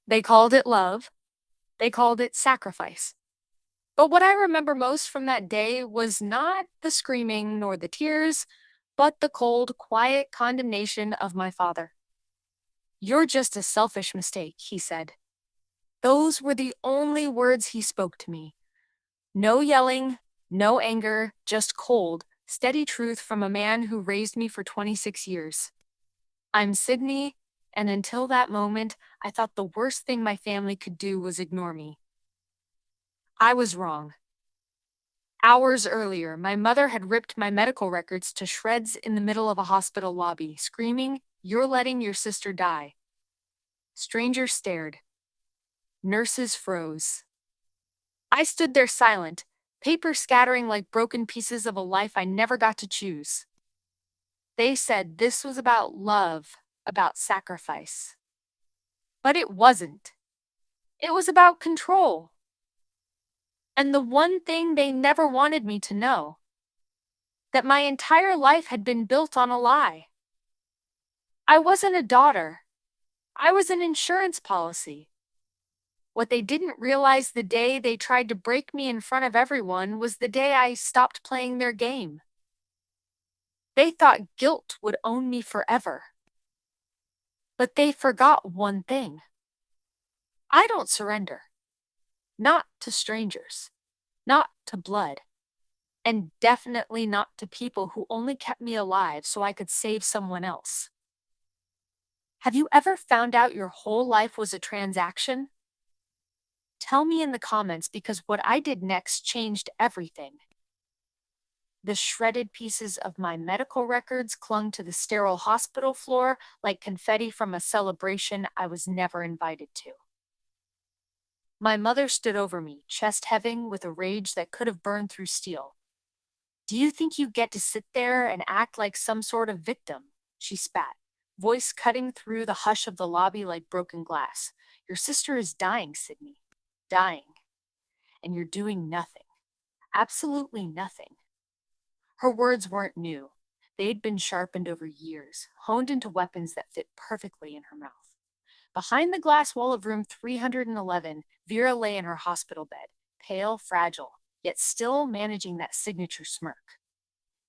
They called it love. They called it sacrifice. But what I remember most from that day was not the screaming nor the tears, but the cold, quiet condemnation of my father. "You're just a selfish mistake," he said. Those were the only words he spoke to me. No yelling, no anger, just cold, steady truth from a man who raised me for 26 years. I'm Sydney, and until that moment, I thought the worst thing my family could do was ignore me. I was wrong. Hours earlier, my mother had ripped my medical records to shreds in the middle of a hospital lobby, screaming, "You're letting your sister die." Strangers stared. Nurses froze. I stood there silent, paper scattering like broken pieces of a life I never got to choose. They said this was about love, about sacrifice. But it wasn't. It was about control. And the one thing they never wanted me to know, that my entire life had been built on a lie. I wasn't a daughter. I was an insurance policy. What they didn't realize the day they tried to break me in front of everyone was the day I stopped playing their game. They thought guilt would own me forever. But they forgot one thing. I don't surrender. Not to strangers. Not to blood. And definitely not to people who only kept me alive so I could save someone else. Have you ever found out your whole life was a transaction? Tell me in the comments, because what I did next changed everything. The shredded pieces of my medical records clung to the sterile hospital floor like confetti from a celebration I was never invited to. My mother stood over me, chest heaving with a rage that could have burned through steel. "Do you think you get to sit there and act like some sort of victim?" she spat, voice cutting through the hush of the lobby like broken glass. "Your sister is dying, Sydney. Dying. And you're doing nothing. Absolutely nothing." Her words weren't new. They'd been sharpened over years, honed into weapons that fit perfectly in her mouth. Behind the glass wall of room 311, Vera lay in her hospital bed, pale, fragile, yet still managing that signature smirk.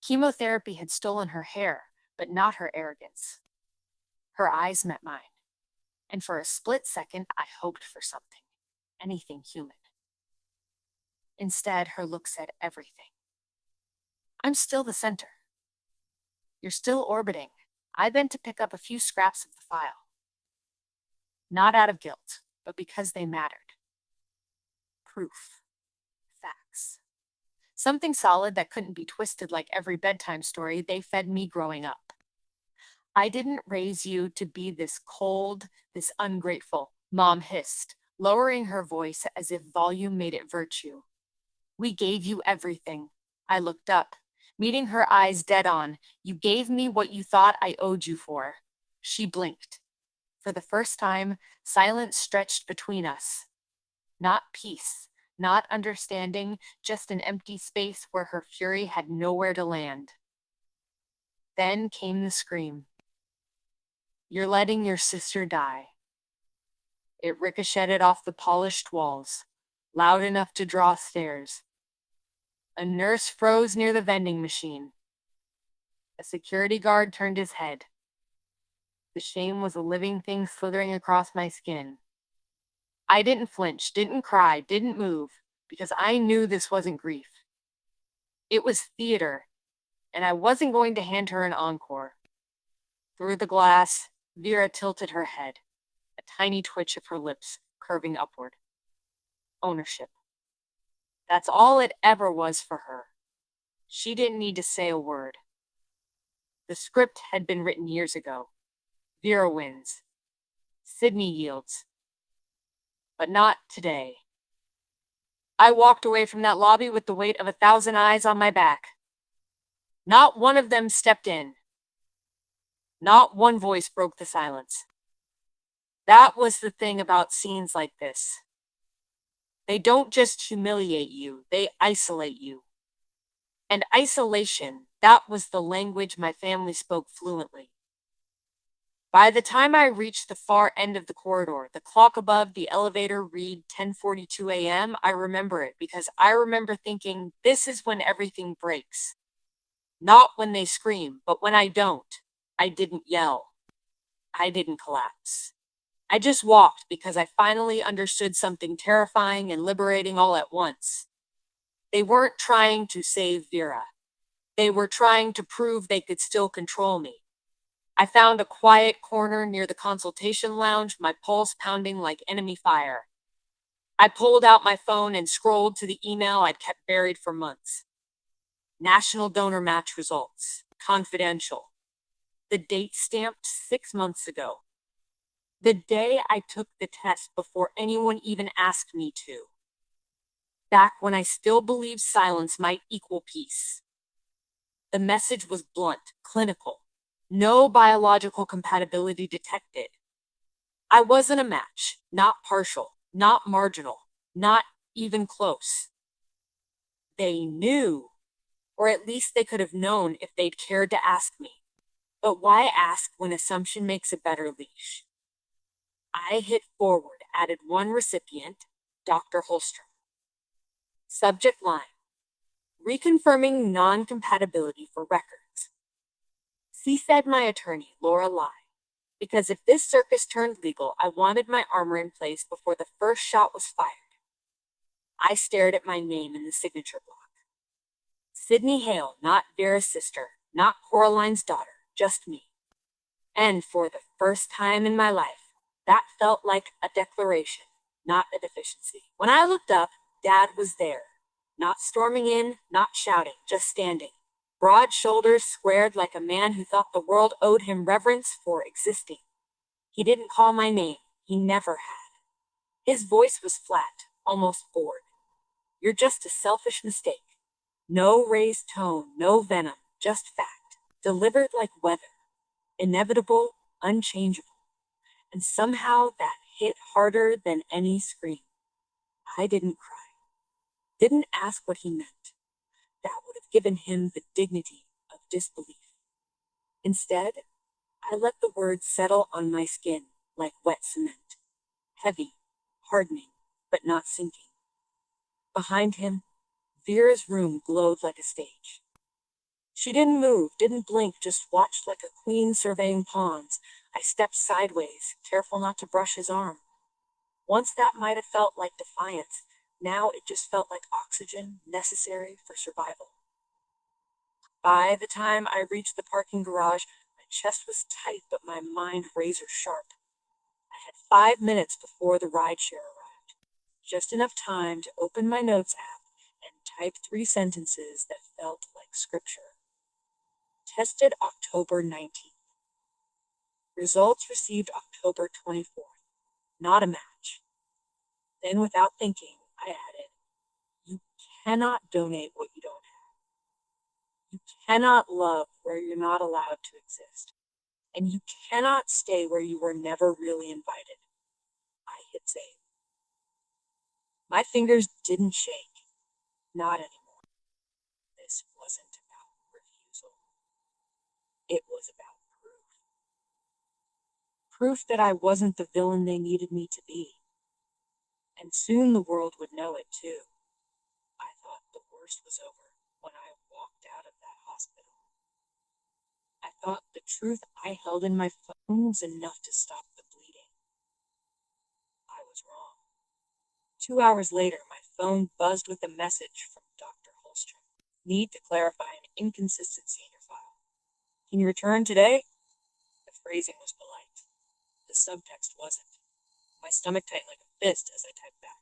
Chemotherapy had stolen her hair, but not her arrogance. Her eyes met mine, and for a split second, I hoped for something, anything human. Instead, her look said everything. "I'm still the center. You're still orbiting. I bent to pick up a few scraps of the file. Not out of guilt, but because they mattered. Proof. Facts. Something solid that couldn't be twisted like every bedtime story they fed me growing up. I didn't raise you to be this cold, this ungrateful," Mom hissed, lowering her voice as if volume made it virtue. "We gave you everything." I looked up, meeting her eyes dead on. "You gave me what you thought I owed you for." She blinked. For the first time, silence stretched between us. Not peace, not understanding, just an empty space where her fury had nowhere to land. Then came the scream. "You're letting your sister die." It ricocheted off the polished walls, loud enough to draw stares. A nurse froze near the vending machine. A security guard turned his head. The shame was a living thing slithering across my skin. I didn't flinch, didn't cry, didn't move, because I knew this wasn't grief. It was theater, and I wasn't going to hand her an encore. Through the glass, Vera tilted her head, a tiny twitch of her lips curving upward. Ownership. That's all it ever was for her. She didn't need to say a word. The script had been written years ago. Vera wins. Sydney yields. But not today. I walked away from that lobby with the weight of 1,000 eyes on my back. Not one of them stepped in. Not one voice broke the silence. That was the thing about scenes like this. They don't just humiliate you, they isolate you. And isolation, that was the language my family spoke fluently. By the time I reached the far end of the corridor, the clock above the elevator read 10:42 a.m. I remember it because I remember thinking, this is when everything breaks. Not when they scream, but when I don't. I didn't yell. I didn't collapse. I just walked because I finally understood something terrifying and liberating all at once. They weren't trying to save Vera. They were trying to prove they could still control me. I found a quiet corner near the consultation lounge, my pulse pounding like enemy fire. I pulled out my phone and scrolled to the email I'd kept buried for months. National donor match results. Confidential. The date stamped 6 months ago. The day I took the test before anyone even asked me to. Back when I still believed silence might equal peace. The message was blunt, clinical. No biological compatibility detected. I wasn't a match, not partial, not marginal, not even close. They knew, or at least they could have known if they'd cared to ask me. But why ask when assumption makes a better leash? I hit forward, added one recipient, Dr. Holstrom. Subject line, reconfirming non-compatibility for records. She said my attorney, Laura Lai, because if this circus turned legal, I wanted my armor in place before the first shot was fired. I stared at my name in the signature block. Sydney Hale, not Vera's sister, not Coraline's daughter, just me. And for the first time in my life, that felt like a declaration, not a deficiency. When I looked up, Dad was there, not storming in, not shouting, just standing. Broad shoulders squared like a man who thought the world owed him reverence for existing. He didn't call my name. He never had. His voice was flat, almost bored. You're just a selfish mistake. No raised tone, no venom, just fact. Delivered like weather. Inevitable, unchangeable. And somehow that hit harder than any scream. I didn't cry. Didn't ask what he meant. That would have given him the dignity of disbelief. Instead, I let the words settle on my skin like wet cement. Heavy, hardening, but not sinking. Behind him, Vera's room glowed like a stage. She didn't move, didn't blink, just watched like a queen surveying pawns. I stepped sideways, careful not to brush his arm. Once that might have felt like defiance, now it just felt like oxygen necessary for survival. By the time I reached the parking garage, my chest was tight, but my mind razor sharp. I had 5 minutes before the rideshare arrived. Just enough time to open my notes app and type 3 sentences that felt like scripture. Tested October 19th. Results received October 24th. Not a match. Then, without thinking, I added, you cannot donate what you don't have. You cannot love where you're not allowed to exist. And you cannot stay where you were never really invited. I hit save. My fingers didn't shake. Not anymore. This wasn't about refusal. It was about proof. Proof that I wasn't the villain they needed me to be. And soon the world would know it too. I thought the worst was over when I walked out of that hospital. I thought the truth I held in my phone was enough to stop the bleeding. I was wrong. 2 hours later, my phone buzzed with a message from Dr. Holstrom. Need to clarify an inconsistency in your file. Can you return today? The phrasing was polite. The subtext wasn't. My stomach tightened like a fist as I typed back.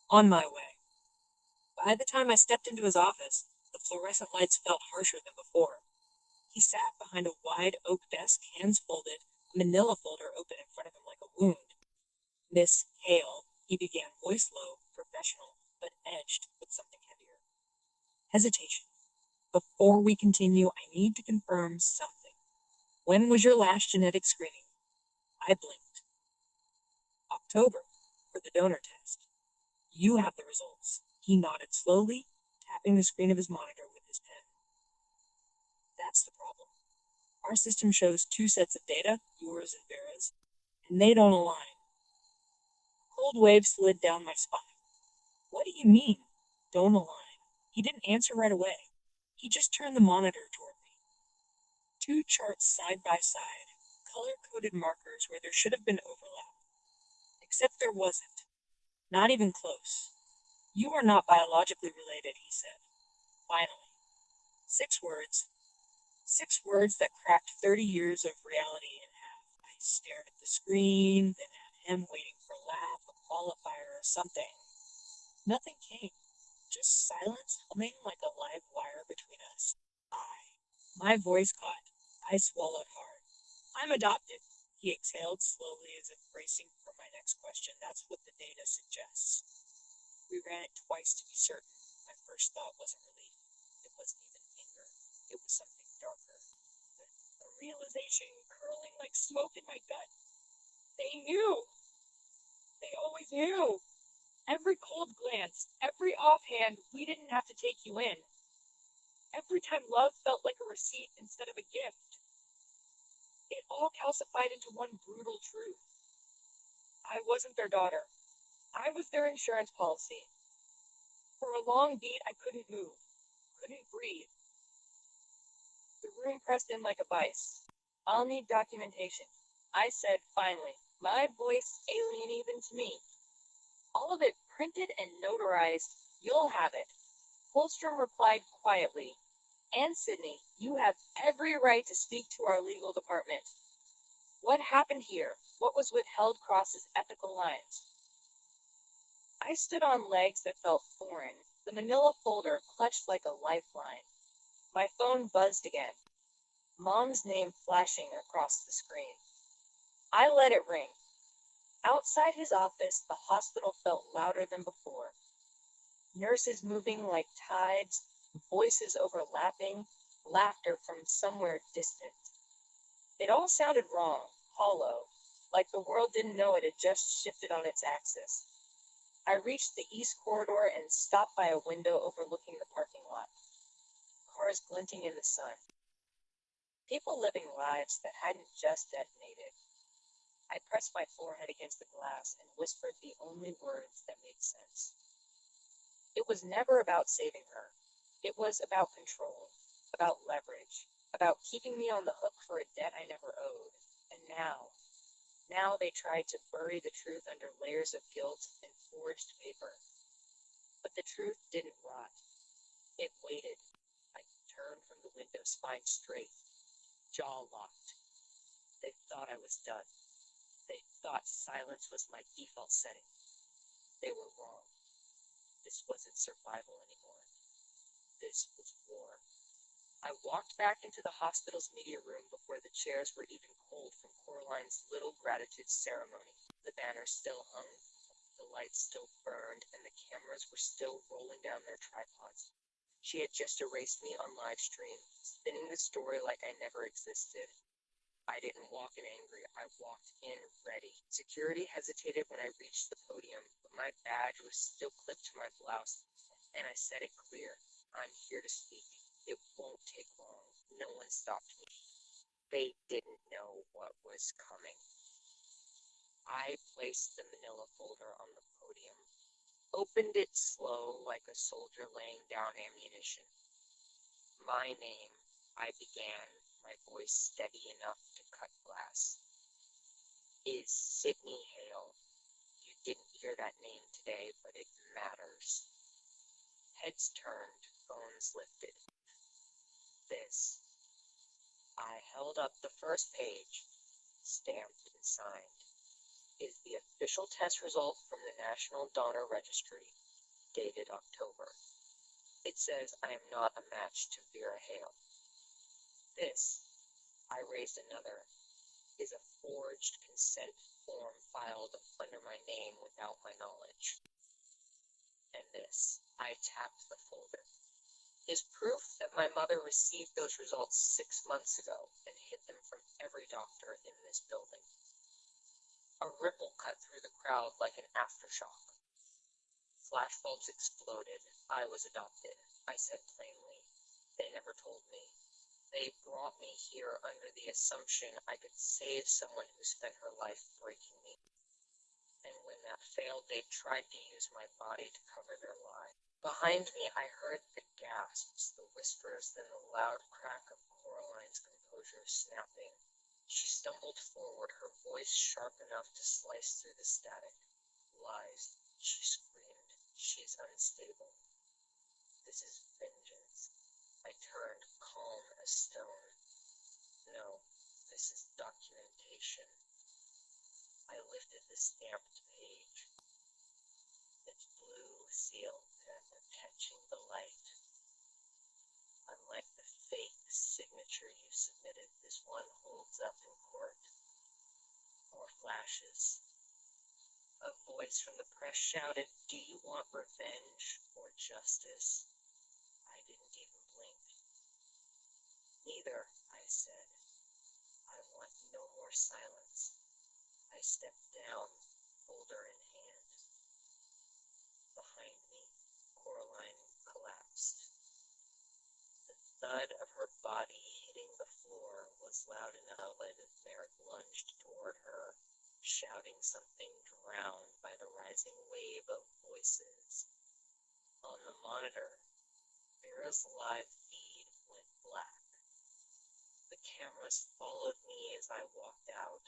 On my way. By the time I stepped into his office, the fluorescent lights felt harsher than before. He sat behind a wide oak desk, hands folded, a manila folder open in front of him like a wound. Miss Hale, he began, voice low, professional, but edged with something heavier. Hesitation. Before we continue, I need to confirm something. When was your last genetic screening? I blinked. October, for the donor test. You have the results. He nodded slowly, tapping the screen of his monitor with his pen. That's the problem. Our system shows two sets of data, yours and Vera's, and they don't align. Cold wave slid down my spine. What do you mean, don't align? He didn't answer right away. He just turned the monitor toward me. Two charts side by side, color-coded markers where there should have been overlap. Except there wasn't. Not even close. You are not biologically related, he said. Finally. 6 words. 6 words that cracked 30 years of reality in half. I stared at the screen, then at him, waiting for a laugh, a qualifier, or something. Nothing came. Just silence humming like a live wire between us. My voice caught. I swallowed hard. I'm adopted. He exhaled slowly as if bracing for my next question. That's what the data suggests. We ran it twice to be certain. My first thought wasn't relief. It wasn't even anger. It was something darker. A realization curling like smoke in my gut. They knew. They always knew. Every cold glance, every offhand, we didn't have to take you in. Every time love felt like a receipt instead of a gift. It all calcified into one brutal truth. I wasn't their daughter. I was their insurance policy. For a long beat, I couldn't move, couldn't breathe. The room pressed in like a vice. I'll need documentation. I said finally, my voice alien even to me. All of it printed and notarized. You'll have it. Holstrom replied quietly. And Sydney, you have every right to speak to our legal department. What happened here? What was withheld crosses ethical lines? I stood on legs that felt foreign, the manila folder clutched like a lifeline. My phone buzzed again, Mom's name flashing across the screen. I let it ring. Outside his office, the hospital felt louder than before. Nurses moving like tides, voices overlapping, laughter from somewhere distant. It all sounded wrong, hollow, like the world didn't know it had just shifted on its axis. I reached the east corridor and stopped by a window overlooking the parking lot. Cars glinting in the sun. People living lives that hadn't just detonated. I pressed my forehead against the glass and whispered the only words that made sense. It was never about saving her. It was about control, about leverage, about keeping me on the hook for a debt I never owed. And now they tried to bury the truth under layers of guilt and forged paper. But the truth didn't rot. It waited. I turned from the window, spine straight, jaw locked. They thought I was done. They thought silence was my default setting. They were wrong. This wasn't survival anymore. This was war. I walked back into the hospital's media room before the chairs were even cold from Coraline's little gratitude ceremony. The banners still hung, the lights still burned, and the cameras were still rolling down their tripods. She had just erased me on live stream, spinning the story like I never existed. I didn't walk in angry, I walked in ready. Security hesitated when I reached the podium, but my badge was still clipped to my blouse, and I said it clear. I'm here to speak. It won't take long. No one stopped me. They didn't know what was coming. I placed the manila folder on the podium, opened it slow like a soldier laying down ammunition. My name, I began, my voice steady enough to cut glass, is Sydney Hale. You didn't hear that name today, but it matters. Heads turned, phones lifted. This. I held up the first page, stamped and signed, is the official test result from the National Donor Registry, dated October. It says I am not a match to Vera Hale. This, I raised another, is a forged consent form filed under my name without my knowledge. And this, I tapped the folder, is proof that my mother received those results 6 months ago and hid them from every doctor in this building. A ripple cut through the crowd like an aftershock. Flashbulbs exploded. I was adopted, I said plainly. They never told me. They brought me here under the assumption I could save someone who spent her life breaking me. And when that failed, they tried to use my body to cover their lie. Behind me, I heard the gasps, the whispers, then the loud crack of Coraline's composure snapping. She stumbled forward, her voice sharp enough to slice through the static. Lies, she screamed. She's unstable. This is vengeance. I turned, calm as stone. No, this is documentation. I lifted the stamped page. Its blue seal catching the light. Unlike the fake signature you submitted, this one holds up in court. More flashes. A voice from the press shouted, "Do you want revenge or justice?" I didn't even blink. Neither, I said. I want no more silence. I stepped down, folder in hand. Behind me, Coraline collapsed. The thud of her body hitting the floor was loud enough that Merrick lunged toward her, shouting something drowned by the rising wave of voices. On the monitor, Vera's live feed went black. The cameras followed me as I walked out,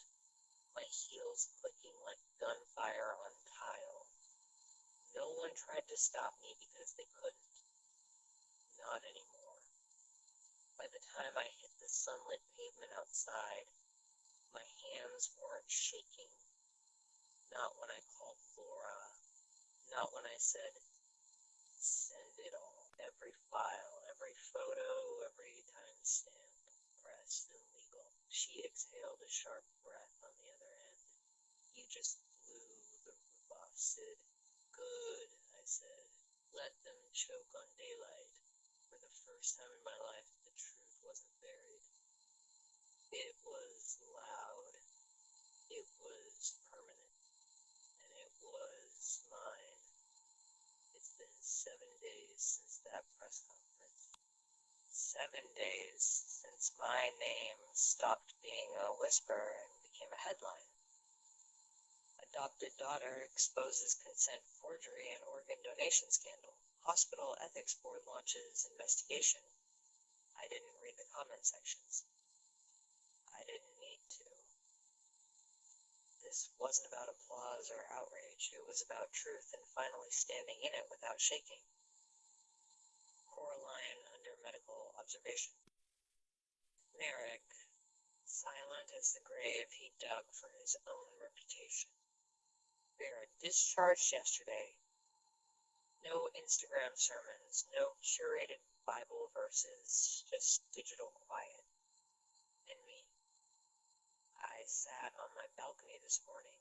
my heels clicking like gunfire on tile. No one tried to stop me because they couldn't. Not anymore. By the time I hit the sunlit pavement outside, my hands weren't shaking. Not when I called Laura. Not when I said, "Send it all." Every file, every photo, every timestamp, pressed and legal. She exhaled a sharp breath on the other end. "You just blew the roof off, Sid." "Good," I said. Let them choke on daylight. For the first time in my life, the truth wasn't buried. It was loud. It was permanent. And it was mine. It's been 7 days since that press conference. 7 days since my name stopped being a whisper and became a headline. Adopted daughter exposes consent forgery and organ donation scandal. Hospital ethics board launches investigation. I didn't read the comment sections. I didn't need to. This wasn't about applause or outrage. It was about truth and finally standing in it without shaking. Coraline under medical observation. Merrick, silent as the grave he dug for his own reputation. Vera discharged yesterday. No Instagram sermons, no curated Bible verses, just digital quiet. And me. I sat on my balcony this morning,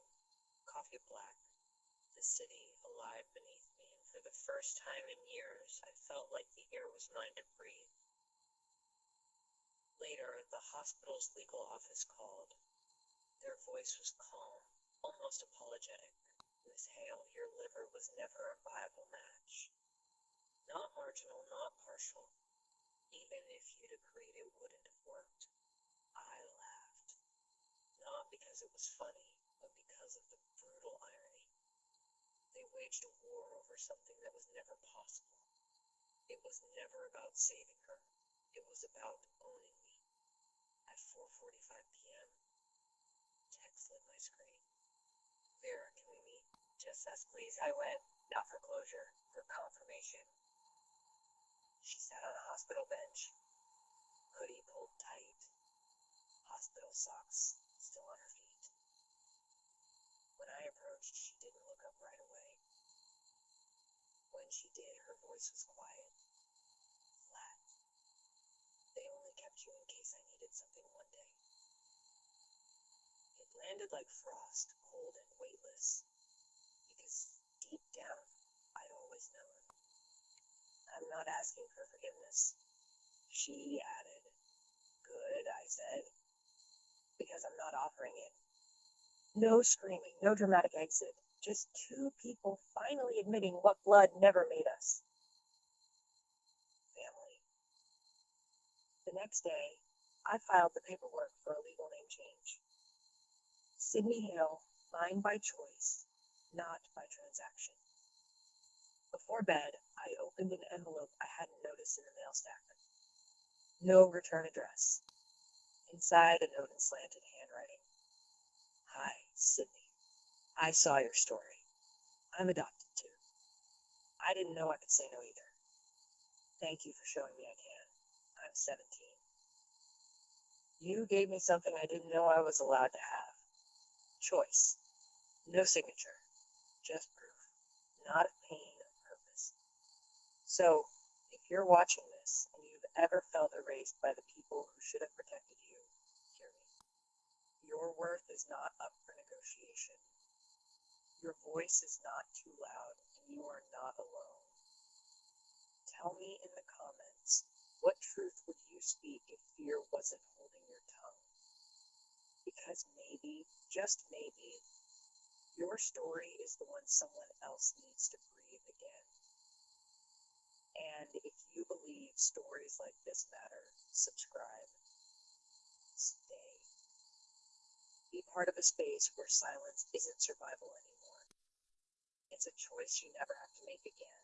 coffee black, the city alive beneath me, and for the first time in years, I felt like the air was mine to breathe. Later, the hospital's legal office called. Their voice was calm, almost apologetic. "Miss Hale, your liver was never a viable match. Not marginal, not partial. Even if you'd agreed it wouldn't have worked." I laughed. Not because it was funny, but because of the brutal irony. They waged a war over something that was never possible. It was never about saving her. It was about owning me. At 4:45 p.m., text lit my screen. "Vera, can we meet?" "Just us, please." I went, not for closure, for confirmation. She sat on a hospital bench, hoodie pulled tight, hospital socks still on her feet. When I approached, she didn't look up right away. When she did, her voice was quiet, flat. "They only kept you in case I needed something one day." It landed like frost, cold and weightless, because deep down, I'd always known. "I'm not asking for forgiveness," she added. "Good," I said, "because I'm not offering it." No screaming, no dramatic exit, just two people finally admitting what blood never made us. Family. The next day, I filed the paperwork for a legal name change. Sydney Hale, mine by choice, not by transaction. Before bed, I opened an envelope I hadn't noticed in the mail stack. No return address. Inside, a note in slanted handwriting. Hi, Sydney. I saw your story. I'm adopted too. I didn't know I could say no either. Thank you for showing me I can. I'm 17. You gave me something I didn't know I was allowed to have. Choice. No signature. Just proof. Not a pain of purpose. So, if you're watching this and you've ever felt erased by the people who should have protected you, hear me. Your worth is not up for negotiation. Your voice is not too loud, and you are not alone. Tell me in the comments, what truth would you speak if fear wasn't holding your tongue? Because maybe, just maybe, your story is the one someone else needs to breathe again. And if you believe stories like this matter, subscribe. Stay. Be part of a space where silence isn't survival anymore. It's a choice you never have to make again.